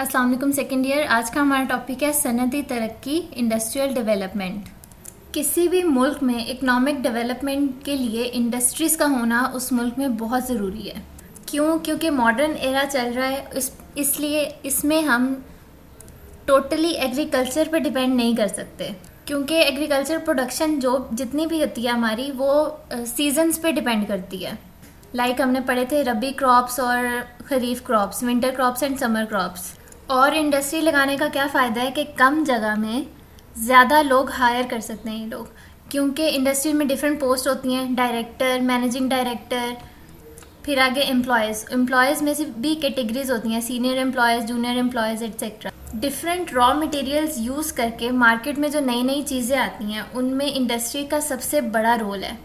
अस्सलाम वालेकुम second year. आज का हमारा टॉपिक है सनती तरक्की, इंडस्ट्रियल डेवलपमेंट। किसी भी मुल्क में इकोनॉमिक डेवलपमेंट के लिए इंडस्ट्रीज़ का होना उस मुल्क में बहुत ज़रूरी है। क्यों? क्योंकि मॉडर्न एरा चल रहा है, इसलिए इसमें हम टोटली एग्रीकल्चर पे डिपेंड नहीं कर सकते, क्योंकि एग्रीकल्चर प्रोडक्शन जो जितनी भी होती है हमारी वो सीजन्स पे डिपेंड करती है। हमने पढ़े थे रबी क्रॉप्स और kharif crops, winter crops and summer crops. और इंडस्ट्री लगाने का क्या फ़ायदा है कि कम जगह में ज़्यादा लोग हायर कर सकते हैं ये लोग, क्योंकि इंडस्ट्री में डिफरेंट पोस्ट होती हैं, डायरेक्टर, मैनेजिंग डायरेक्टर, फिर आगे एम्प्लॉयज़ में से भी कैटेगरीज होती हैं, senior employees, junior employees etcetera. Different raw materials use करके मार्केट में जो नई नई चीज़ें आती हैं उनमें इंडस्ट्री का सबसे बड़ा रोल है।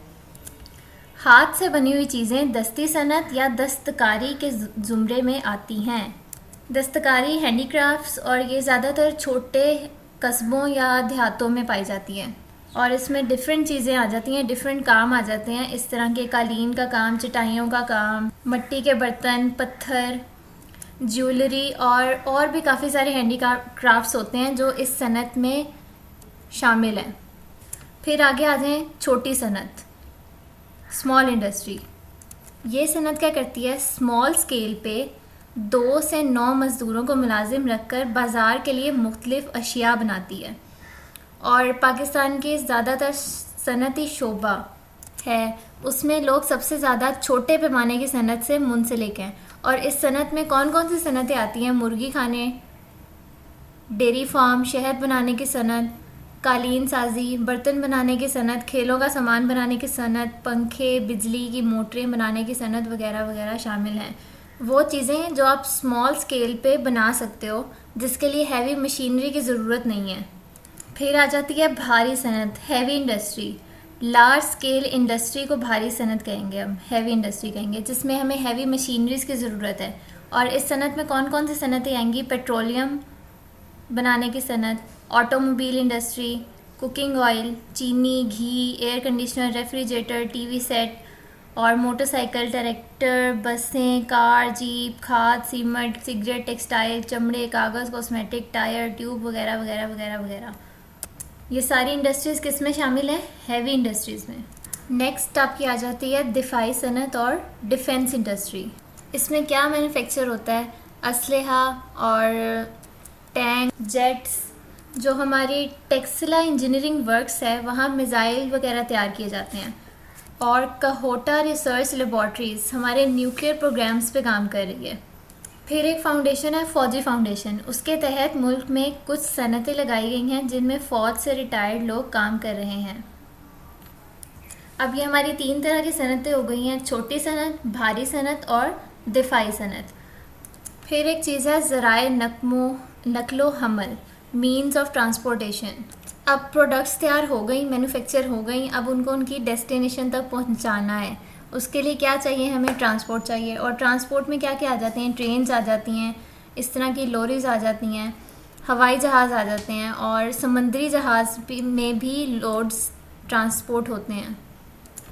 हाथ से बनी हुई चीज़ें दस्ती सनत या दस्तकारी के ज़ुमरे में आती हैं। दस्तकारी हैंडीक्राफ्ट्स और ये ज़्यादातर छोटे कस्बों या देहातों में पाई जाती हैं और इसमें डिफरेंट चीज़ें आ जाती हैं, डिफरेंट काम आ जाते हैं। इस तरह के कालीन का काम, चटाइयों का काम, मिट्टी के बर्तन, पत्थर, ज्वेलरी और भी काफ़ी सारे हैंडीक्राफ्ट्स होते हैं जो इस सनत में शामिल हैं। फिर आगे आ जाएँ छोटी सनत, स्मॉल इंडस्ट्री। ये सनत क्या करती है? स्मॉल स्केल पे 2 से 9 मज़दूरों को मुलाजिम रखकर बाज़ार के लिए मुख्तलिफ़ अशिया बनाती है। और पाकिस्तान के ज़्यादातर सनती शोबा है उसमें लोग सबसे ज़्यादा छोटे पैमाने की सनत से मुंसलिक हैं। और इस सनत में कौन कौन सी सनतें आती हैं? मुर्गी खाने, डेयरी फार्म, शहद बनाने की सनत, कालीन साजी, बर्तन बनाने की सनत, खेलों का सामान बनाने की सनत, पंखे, बिजली की मोटरें बनाने की सनत वगैरह वगैरह शामिल हैं। वो चीज़ें जो आप स्मॉल स्केल पे बना सकते हो, जिसके लिए हैवी मशीनरी की ज़रूरत नहीं है। फिर आ जाती है भारी सनत, heavy industry. Large scale industry को भारी सनत कहेंगे, हम हैवी इंडस्ट्री कहेंगे, जिसमें हमें हैवी मशीनरीज़ की ज़रूरत है। और इस सनत में कौन कौन सी सनतें आएंगी? पेट्रोलियम बनाने की सनत, ऑटोमोबाइल इंडस्ट्री, कुकिंग ऑयल, चीनी, घी, air conditioner, refrigerator, TV set और मोटरसाइकिल, ट्रैक्टर, बसें, कार, जीप, खाद, सीमेंट, सिगरेट, टेक्सटाइल, चमड़े, कागज़, कॉस्मेटिक, टायर, ट्यूब वगैरह वगैरह वगैरह वगैरह। ये सारी इंडस्ट्रीज़ किस में शामिल हैं? हैवी इंडस्ट्रीज़ में। नेक्स्ट आपकी आ जाती है दिफाई सनत और डिफेंस इंडस्ट्री। इसमें क्या मैन्युफैक्चर होता है? असलहा और टैंक, जेट्स। जो हमारी टेक्सला इंजीनियरिंग वर्क्स है वहाँ मिज़ाइल वगैरह तैयार किए जाते हैं। और कहोटा रिसर्च लेबॉर्ट्रीज़ हमारे न्यूक्लियर प्रोग्राम्स पे काम कर रही है। फिर एक फाउंडेशन है फौजी फाउंडेशन, उसके तहत मुल्क में कुछ सनतें लगाई गई हैं जिनमें फ़ौज से रिटायर्ड लोग काम कर रहे हैं। अब ये हमारी 3 तरह की सनतें हो गई हैं, छोटी सनत, भारी सनत और दिफाई सनत। फिर एक चीज़ है ज़राए नकलो हमल, मीन्स ऑफ ट्रांसपोर्टेशन। अब प्रोडक्ट्स तैयार हो गई, मैन्युफैक्चर हो गई, अब उनको उनकी डेस्टिनेशन तक पहुंचाना है। उसके लिए क्या चाहिए? हमें ट्रांसपोर्ट चाहिए। और ट्रांसपोर्ट में क्या क्या आ जाते हैं? ट्रेन्स आ जाती हैं, इस तरह की लॉरीज आ जाती हैं, हवाई जहाज़ आ जाते हैं और समुद्री जहाज़ में भी लोड्स ट्रांसपोर्ट होते हैं।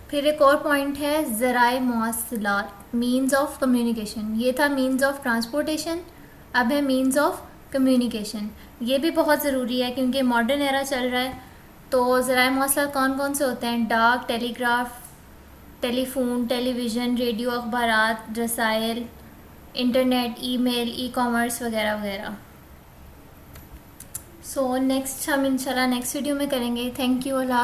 फिर एक और पॉइंट है ज़राए मवासिलात, मीन्स ऑफ कम्युनिकेशन। ये था मीन्स ऑफ ट्रांसपोर्टेशन, अब है मीन्स ऑफ कम्युनिकेशन। ये भी बहुत ज़रूरी है क्योंकि मॉडर्न एरा चल रहा है। तो ज़राए मवासिलात कौन कौन से होते हैं? डाक, टेलीग्राफ, टेलीफोन, टेलीविज़न, रेडियो, अखबारात, रसायल, इंटरनेट, ईमेल, ई कॉमर्स वगैरह वगैरह। सो नेक्स्ट हम इंशाल्लाह नेक्स्ट वीडियो में करेंगे। Thank you. अल्लाह।